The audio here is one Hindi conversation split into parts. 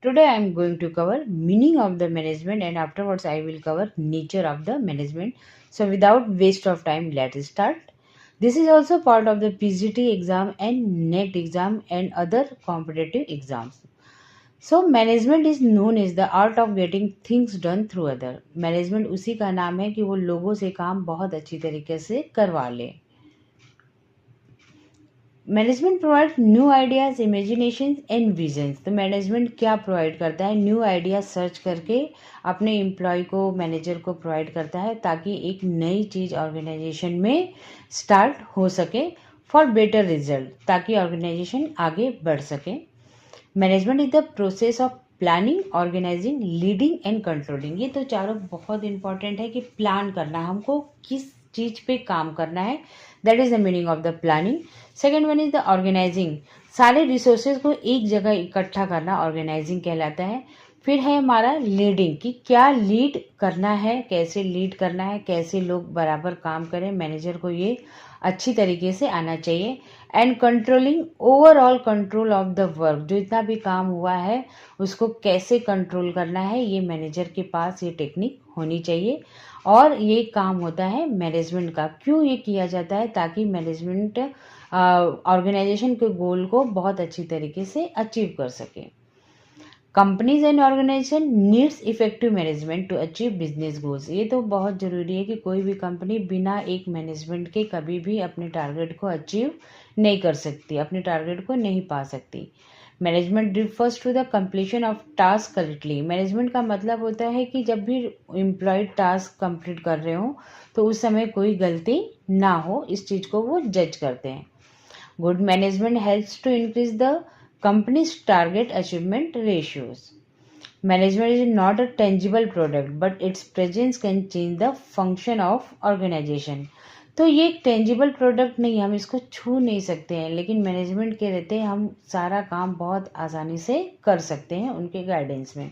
Today I am going to cover meaning of the management and afterwards I will cover nature of the management. So without waste of time, let's start. This is also part of the PGT exam and NET exam and other competitive exams. So management is known is the art of getting things done through other. Management उसी का नाम है कि वो लोगों से काम बहुत अच्छी तरीके से करवा ले. Management provide new ideas, imagination and visions. तो मैनेजमेंट क्या प्रोवाइड करता है? न्यू आइडियाज सर्च करके अपने एम्प्लॉय को, मैनेजर को प्रोवाइड करता है ताकि एक नई चीज़ ऑर्गेनाइजेशन में स्टार्ट हो सके फॉर बेटर रिजल्ट, ताकि ऑर्गेनाइजेशन आगे बढ़ सके. Management is the process of planning, organizing, leading and controlling. ये तो चारों बहुत इंपॉर्टेंट है कि प्लान करना, हमको किस चीज़ पे काम करना है. That is the meaning of the planning. Second one is the organizing. सारे रिसोर्सेज को एक जगह इकट्ठा करना ऑर्गेनाइजिंग कहलाता है. फिर है हमारा लीडिंग, कि क्या लीड करना है, कैसे लीड करना है, कैसे लोग बराबर काम करें, मैनेजर को ये अच्छी तरीके से आना चाहिए. And controlling, overall control of the work, जो इतना भी काम हुआ है उसको कैसे कंट्रोल करना है, ये मैनेजर के पास ये टेक्निक होनी चाहिए. और ये काम होता है मैनेजमेंट का. क्यों ये किया जाता है? ताकि मैनेजमेंट ऑर्गेनाइजेशन के गोल को बहुत अच्छी तरीके से अचीव कर सके. Companies and organization needs effective management to achieve business goals. ये तो बहुत ज़रूरी है कि कोई भी कंपनी बिना एक मैनेजमेंट के कभी भी अपने टारगेट को अचीव नहीं कर सकती, अपने टारगेट को नहीं पा सकती. Management refers to the completion of task correctly. Management का मतलब होता है कि जब भी एम्प्लॉय टास्क कंप्लीट कर रहे हो तो उस समय कोई गलती ना हो, इस चीज़ को वो जज करते हैं. Good management helps to increase the company's target achievement ratios. Management is not a tangible product, but its presence can change the function of organization. तो ये एक टेंजिबल प्रोडक्ट नहीं, हम इसको छू नहीं सकते हैं, लेकिन मैनेजमेंट के रहते हम सारा काम बहुत आसानी से कर सकते हैं उनके गाइडेंस में.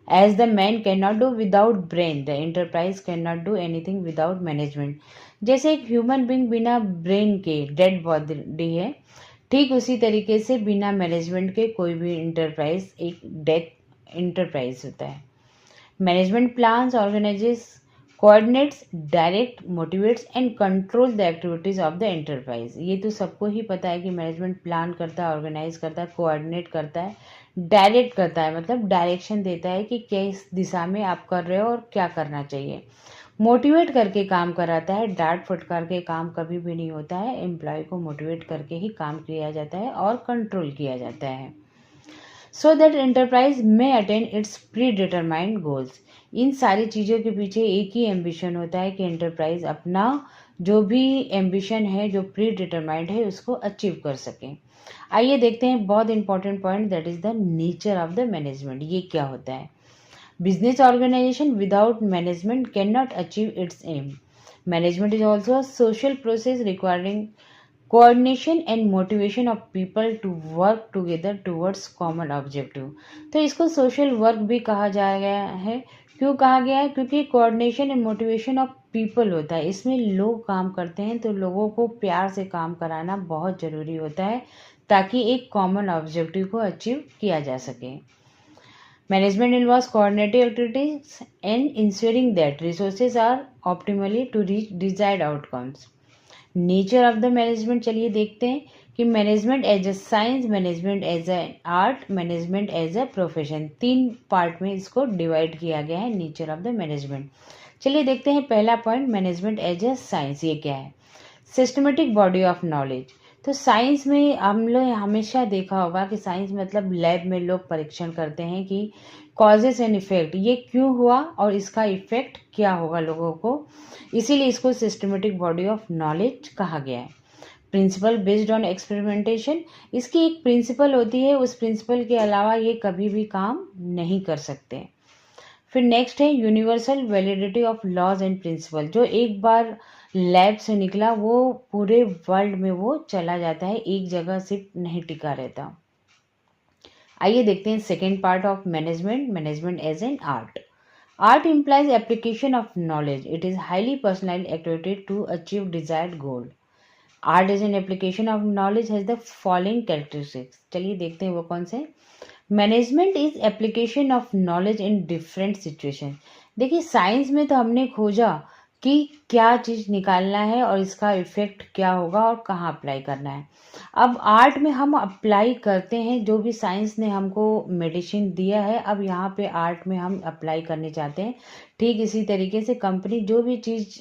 As the man can not do without brain, the enterprise can not do anything without management. जैसे एक ह्यूमन बींग बिना ब्रेन के डेड बॉडी है, ठीक उसी तरीके से बिना मैनेजमेंट के कोई भी इंटरप्राइज एक डेथ इंटरप्राइज होता है. Management plans, organises, coordinates, direct, motivates and control the activities of the enterprise. ये तो सबको ही पता है कि मैनेजमेंट प्लान करता है, ऑर्गेनाइज करता है, कोऑर्डिनेट करता है, डायरेक्ट करता है, मतलब डायरेक्शन देता है कि किस दिशा में आप कर रहे हो और क्या करना चाहिए. मोटिवेट करके काम कराता है, डांट फटकार के काम कभी भी नहीं होता है. एम्प्लॉय को मोटिवेट करके ही काम किया जाता है और कंट्रोल किया जाता है. सो दैट एंटरप्राइज में attain its predetermined goals. इन सारी चीज़ों के पीछे एक ही एम्बिशन होता है कि एंटरप्राइज अपना जो भी एम्बिशन है, जो प्री डिटरमाइंड है, उसको अचीव कर सके. आइए देखते हैं बहुत important point, that is the nature of the management. ये क्या होता है? Business organization without management cannot achieve its aim. Management is also a social process requiring coordination and motivation of people to work together towards common objective. तो इसको social work भी कहा जा गया है. क्यों कहा गया है? क्योंकि coordination and motivation of people होता है. इसमें लोग काम करते हैं तो लोगों को प्यार से काम कराना बहुत ज़रूरी होता है ताकि एक common objective को अचीव किया जा सके. Management involves coordinated activities and ensuring that resources are optimally to reach desired outcomes. Nature of the management चलिए देखते हैं कि management as a science, management as a art, management as a profession. 3 part में इसको डिवाइड किया गया है नेचर ऑफ द मैनेजमेंट. चलिए देखते हैं पहला point, management as a science. ये क्या है? Systematic body of knowledge. तो साइंस में हम लोग हमेशा देखा होगा कि साइंस मतलब लैब में लोग परीक्षण करते हैं कि कॉजेस एंड इफेक्ट, ये क्यों हुआ और इसका इफेक्ट क्या होगा लोगों को, इसीलिए इसको सिस्टमेटिक बॉडी ऑफ नॉलेज कहा गया है. Principle based on experimentation. इसकी एक प्रिंसिपल होती है, उस प्रिंसिपल के अलावा ये कभी भी काम नहीं कर सकते. फिर नेक्स्ट है universal validity of laws and principle. जो एक बार लैब से निकला वो पूरे वर्ल्ड में वो चला जाता है, एक जगह सिर्फ नहीं टिका रहता. आइए देखते हैं second part of management, management as an art. Art implies application of knowledge. It is highly personalized activity to achieve desired goal. Art as an application of knowledge has the following characteristics. चलिए देखते हैं वो कौन से. Management is application of knowledge in different situation. देखिए साइंस में तो हमने खोजा कि क्या चीज़ निकालना है और इसका इफेक्ट क्या होगा और कहाँ अप्लाई करना है। अब आर्ट में हम अप्लाई करते हैं जो भी साइंस ने हमको मेडिसिन दिया है, अब यहाँ पे आर्ट में हम अप्लाई करने चाहते हैं। ठीक इसी तरीके से कंपनी जो भी चीज़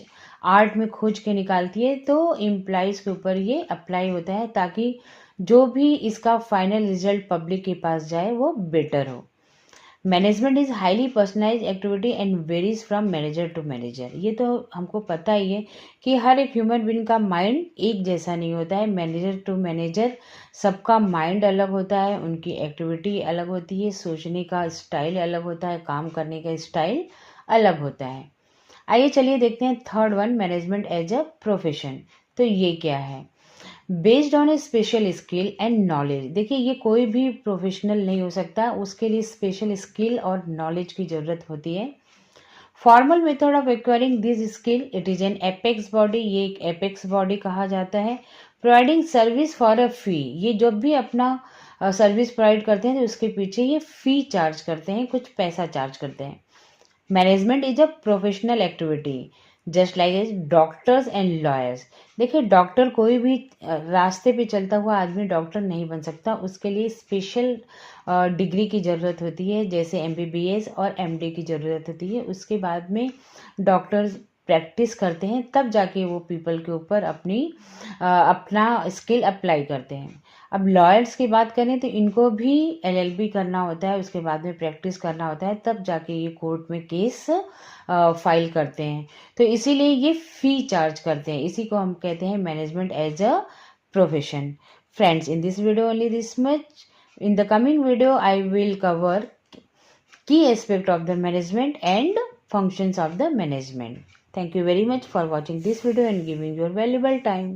आर्ट में खोज के निकालती है तो एम्प्लॉयज़ के ऊपर ये अप्लाई होता है ताकि जो भी इसका फाइनल रिजल्ट पब्लिक के पास जाए वो बेटर हो। Management is highly personalize activity and varies from manager to manager. ये तो हमको पता ही है कि हर एक ह्यूमन बीइंग का माइंड एक जैसा नहीं होता है। मैनेजर टू मैनेजर सबका माइंड अलग होता है, उनकी एक्टिविटी अलग होती है, सोचने का स्टाइल अलग होता है, काम करने का स्टाइल अलग होता है। आइए चलिए देखते हैं third one, management as a profession. तो ये क्या है? Based on a special skill and knowledge. देखिए ये कोई भी प्रोफेशनल नहीं हो सकता, उसके लिए स्पेशल स्किल और नॉलेज की ज़रूरत होती है। Formal method of acquiring this skill, it is an apex body, ये एक एपेक्स बॉडी कहा जाता है। प्रोवाइडिंग सर्विस फॉर अ फी, ये जब भी अपना सर्विस प्रोवाइड करते हैं तो उसके पीछे ये फ़ी चार्ज करते हैं, कुछ पैसा चार्ज करते हैं। Management is a professional activity just like as doctors and lawyers. देखिए डॉक्टर कोई भी रास्ते पे चलता हुआ आदमी डॉक्टर नहीं बन सकता, उसके लिए स्पेशल डिग्री की ज़रूरत होती है, जैसे MBBS और MD की ज़रूरत होती है। उसके बाद में डॉक्टर्स प्रैक्टिस करते हैं, तब जाके वो पीपल के ऊपर अपना स्किल अप्लाई करते हैं। अब लॉयर्स की बात करें तो इनको भी LLB करना होता है, उसके बाद में प्रैक्टिस करना होता है, तब जाके ये कोर्ट में केस फाइल करते हैं। तो इसीलिए ये फ़ी चार्ज करते हैं, इसी को हम कहते हैं management as a profession. Friends, in this video only this much. In the coming video, I will cover key aspect of the management and functions of the management. Thank you very much for watching this video and giving your valuable time.